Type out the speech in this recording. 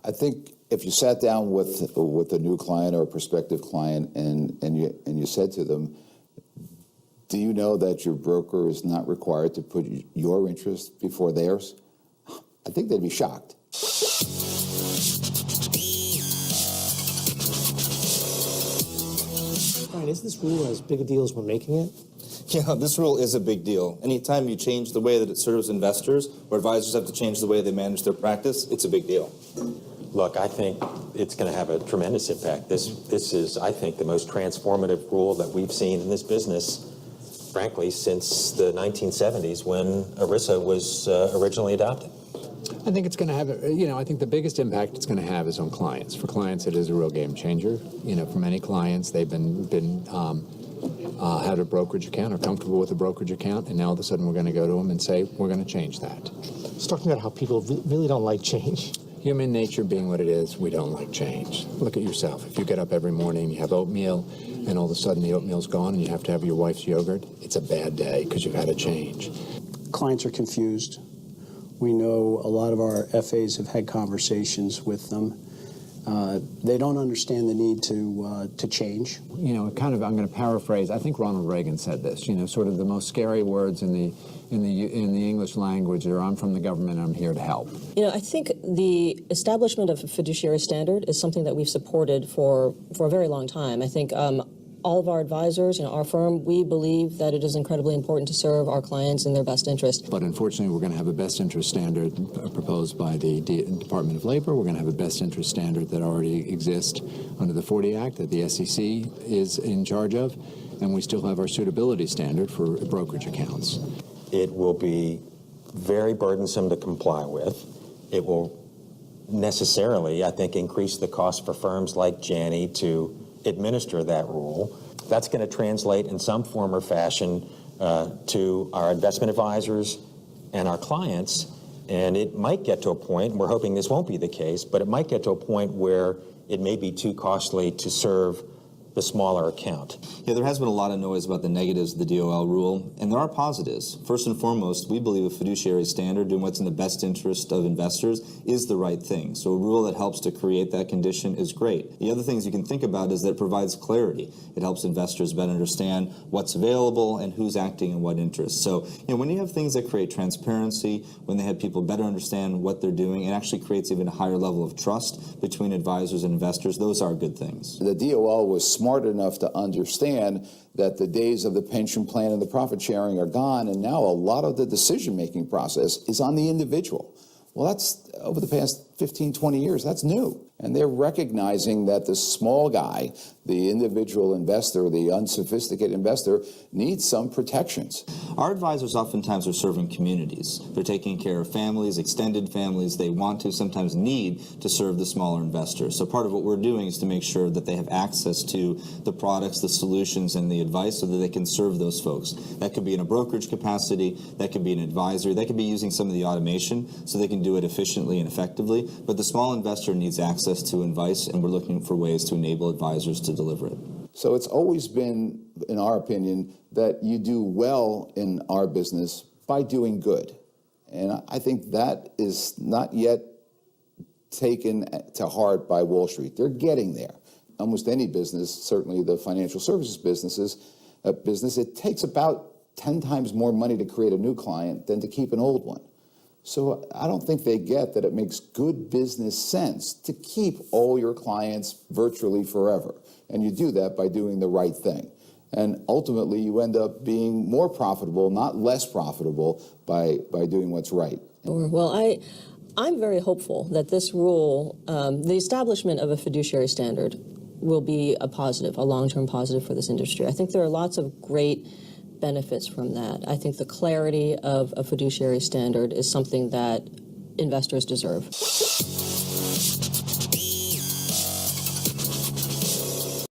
I think if you sat down with a new client or a prospective client and you said to them, do you know that your broker is not required to put your interest before theirs? I think they'd be shocked. Brian, is this rule as big a deal as we're making it? Yeah, this rule is a big deal. Anytime you change the way that it serves investors, or advisors have to change the way they manage their practice, it's a big deal. Look, I think it's going to have a tremendous impact. This is, I think, the most transformative rule that we've seen in this business, frankly, since the 1970s when ERISA was originally adopted. I think it's going to have, I think the biggest impact it's going to have is on clients. For clients, it is a real game changer. For many clients, they've been had a brokerage account or comfortable with a brokerage account, and now all of a sudden we're going to go to them and say, we're going to change that. It's talking about how people really don't like change. Human nature being what it is, we don't like change. Look at yourself. If you get up every morning, you have oatmeal, and all of a sudden the oatmeal's gone and you have to have your wife's yogurt, it's a bad day because you've had a change. Clients are confused. We know a lot of our FAs have had conversations with them. They don't understand the need to change. I'm going to paraphrase. I think Ronald Reagan said this. Sort of the most scary words in the English language are, "I'm from the government, I'm here to help." I think the establishment of a fiduciary standard is something that we've supported for a very long time. I think all of our advisors, our firm, we believe that it is incredibly important to serve our clients in their best interest. But unfortunately, we're going to have a best interest standard proposed by the Department of Labor. We're going to have a best interest standard that already exists under the 40 Act that the SEC is in charge of. And we still have our suitability standard for brokerage accounts. It will be very burdensome to comply with. It will necessarily, I think, increase the cost for firms like Janney to administer that rule. That's going to translate in some form or fashion to our investment advisors and our clients, and it might get to a point, we're hoping this won't be the case, but it might get to a point where it may be too costly to serve the smaller account. Yeah, there has been a lot of noise about the negatives of the DOL rule, and there are positives. First and foremost, we believe a fiduciary standard, doing what's in the best interest of investors, is the right thing. So a rule that helps to create that condition is great. The other things you can think about is that it provides clarity. It helps investors better understand what's available and who's acting in what interest. So, when you have things that create transparency, when they have people better understand what they're doing, it actually creates even a higher level of trust between advisors and investors. Those are good things. The DOL was smart enough to understand that the days of the pension plan and the profit sharing are gone, and now a lot of the decision-making process is on the individual. Well, that's over the past 15, 20 years, that's new. And they're recognizing that the small guy, the individual investor, the unsophisticated investor, needs some protections. Our advisors oftentimes are serving communities. They're taking care of families, extended families. They want to, sometimes need to serve the smaller investors. So part of what we're doing is to make sure that they have access to the products, the solutions, and the advice so that they can serve those folks. That could be in a brokerage capacity, that could be an advisory, that could be using some of the automation so they can do it efficiently and effectively. But the small investor needs access to advice, and we're looking for ways to enable advisors to deliver it. So it's always been, in our opinion, that you do well in our business by doing good. And I think that is not yet taken to heart by Wall Street. They're getting there. Almost any business, certainly the financial services business, it takes about 10 times more money to create a new client than to keep an old one. So I don't think they get that it makes good business sense to keep all your clients virtually forever. And you do that by doing the right thing. And ultimately, you end up being more profitable, not less profitable, by doing what's right. Well, I'm very hopeful that this rule, the establishment of a fiduciary standard, will be a positive, a long-term positive for this industry. I think there are lots of great benefits from that. I think the clarity of a fiduciary standard is something that investors deserve.